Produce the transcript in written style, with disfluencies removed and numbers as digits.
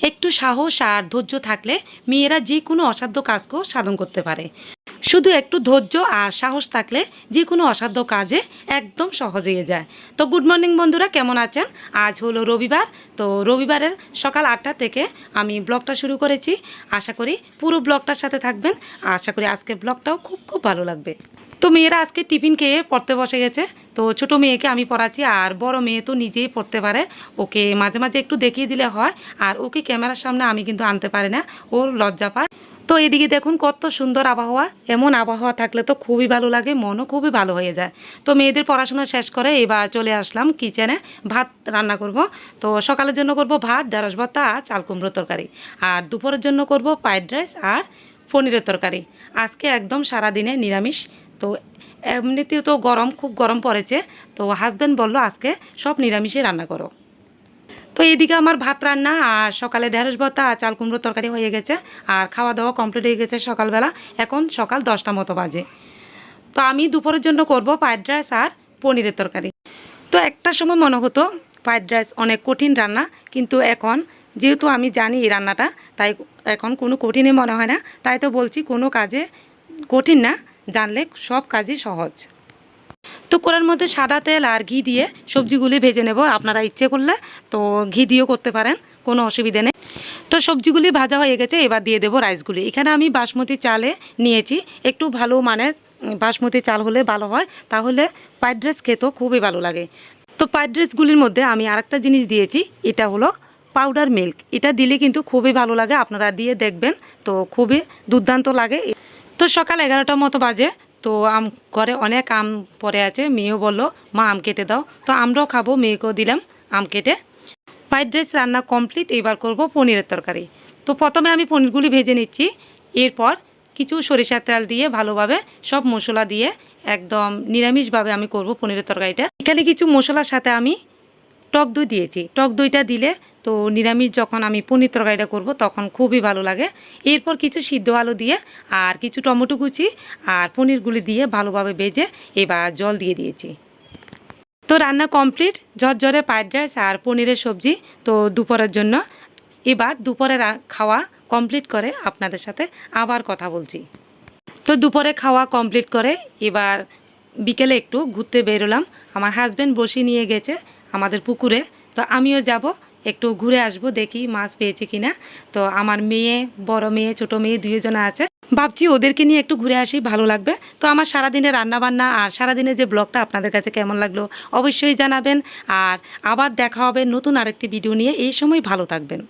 একটু সাহস আর ধৈর্য থাকলে মেয়েরা যে কোনো অসাধ্য কাজকেও সাধন করতে পারে। শুধু একটু ধৈর্য আর সাহস থাকলে যে কোনো অসাধ্য কাজে একদম সহজ হয়ে যায়। তো গুড মর্নিং বন্ধুরা, কেমন আছেন? আজ হলো রবিবার। তো রবিবারের সকাল 8টা থেকে আমি ব্লগটা শুরু করেছি। আশা করি পুরো ব্লগটার সাথে থাকবেন। আশা করি আজকের ব্লগটাও খুব খুব ভালো লাগবে। তো মেয়েরা আজকে টিফিন খেয়ে পড়তে বসে গেছে। তো ছোট মেয়েকে আমি পড়াচ্ছি, আর বড় মেয়ে তো নিজেই পড়তে পারে। ওকে মাঝে মাঝে একটু দেখিয়ে দিলে হয়, আর ওকে ক্যামেরার সামনে আমি কিন্তু আনতে পারি না, ওর লজ্জা পায়। তো এদিকে দেখুন কত সুন্দর আবহাওয়া। এমন আবহাওয়া থাকলে তো খুবই ভালো লাগে, মনও খুবই ভালো হয়ে যায়। তো মেয়েদের পড়াশোনা শেষ করে এবার চলে আসলাম কিচেনে, ভাত রান্না করব। তো সকালের জন্য করব ভাত, ঢেঁড়স ভর্তা আর চাল কুমড়োর তরকারি। আর দুপুরের জন্য করব ফ্রাইড রাইস আর পনিরের তরকারি। আজকে একদম সারাদিনে নিরামিষ। তো এমনিতেও তো গরম, খুব গরম পড়েছে। তো হাজব্যান্ড বলল আজকে সব নিরামিষই রান্না করো। তো এদিকে আমার ভাত রান্না আর সকালে ঢেঁড়স ভর্তা আর চাল কুমড়োর তরকারি হয়ে গেছে, আর খাওয়া দাওয়া কমপ্লিট হয়ে গেছে সকালবেলা। এখন সকাল 10টা মতো বাজে। তো আমি দুপুরের জন্য করব ফ্রাইড রাইস আর পনিরের তরকারি। তো একটা সময় মনে হতো ফ্রাইড রাইস অনেক কঠিন রান্না, কিন্তু এখন যেহেতু আমি জানি এই রান্নাটা, তাই এখন কোনো কঠিনই মনে হয় না। তাই তো বলছি কোনো কাজে কঠিন না, জানলে সব কাজই সহজ। তো কড়ার মধ্যে সাদা তেল আর ঘি দিয়ে সবজিগুলি ভেজে নেব। আপনারা ইচ্ছে করলে তো ঘি দিয়েও করতে পারেন, কোনো অসুবিধা নেই। তো সবজিগুলি ভাজা হয়ে গেছে, এবার দিয়ে দেবো রাইসগুলি। এখানে আমি বাসমতি চালে নিয়েছি, একটু ভালো মানের বাসমতি চাল হলে ভালো হয়, তাহলে ফ্রাইড রাইস খেতেও খুবই ভালো লাগে। তো ফ্রাইড রাইসগুলির মধ্যে আমি আরেকটা জিনিস দিয়েছি, এটা হলো পাউডার মিল্ক। এটা দিলে কিন্তু খুবই ভালো লাগে, আপনারা দিয়ে দেখবেন, তো খুবই দুর্দান্ত লাগে। তো সকাল 11টার মতো বাজে। তো ঘরে অনেক আম পড়ে আছে, মেয়েও বললো মা আম কেটে দাও। তো আমরাও খাবো, মেয়েকেও দিলাম আম কেটে। ফ্রাইড রাইস রান্না কমপ্লিট, এবার করব পনিরের তরকারি। তো প্রথমে আমি পনিরগুলি ভেজে নিচ্ছি, এরপর কিছু সরিষার তেল দিয়ে ভালোভাবে সব মশলা দিয়ে একদম নিরামিষভাবে আমি করব পনিরের তরকারিটা। এখানে কিছু মশলার সাথে আমি টক দই দিয়েছি। টক দইটা দিলে তো নিরামিষ যখন আমি পনির তরকারিটা করব তখন খুবই ভালো লাগে। এরপর কিছু সিদ্ধ আলু দিয়ে আর কিছু টমেটো কুচি আর পনিরগুলি দিয়ে ভালোভাবে ভেজে এবার জল দিয়ে দিয়েছি। তো রান্না কমপ্লিট, ঝরঝরে ফ্রাইড রাইস আর পনিরের সবজি। তো দুপুরের জন্য এবার দুপুরে খাওয়া কমপ্লিট করে আপনাদের সাথে আবার কথা বলছি। তো দুপুরে খাওয়া কমপ্লিট করে এবার বিকেলে একটু ঘুরতে বেরোলাম। আমার হাজব্যান্ড বসিয়ে নিয়ে গেছে আমাদের পুকুরে। তো আমিও যাব, একটু ঘুরে আসব, দেখি মাছ পেয়েছে কিনা। তো আমার মেয়ে, বড় মেয়ে, ছোট মেয়ে দুইজনে আছে, ভাবছি ওদেরকে নিয়ে একটু ঘুরে আসি, ভালো লাগবে। তো আমার সারাদিনের রান্নাবান্না আর সারাদিনের যে ব্লগটা আপনাদের কাছে কেমন লাগলো অবশ্যই জানাবেন। আর আবার দেখা হবে নতুন আরেকটি ভিডিও নিয়ে। এই সময় ভালো থাকবেন।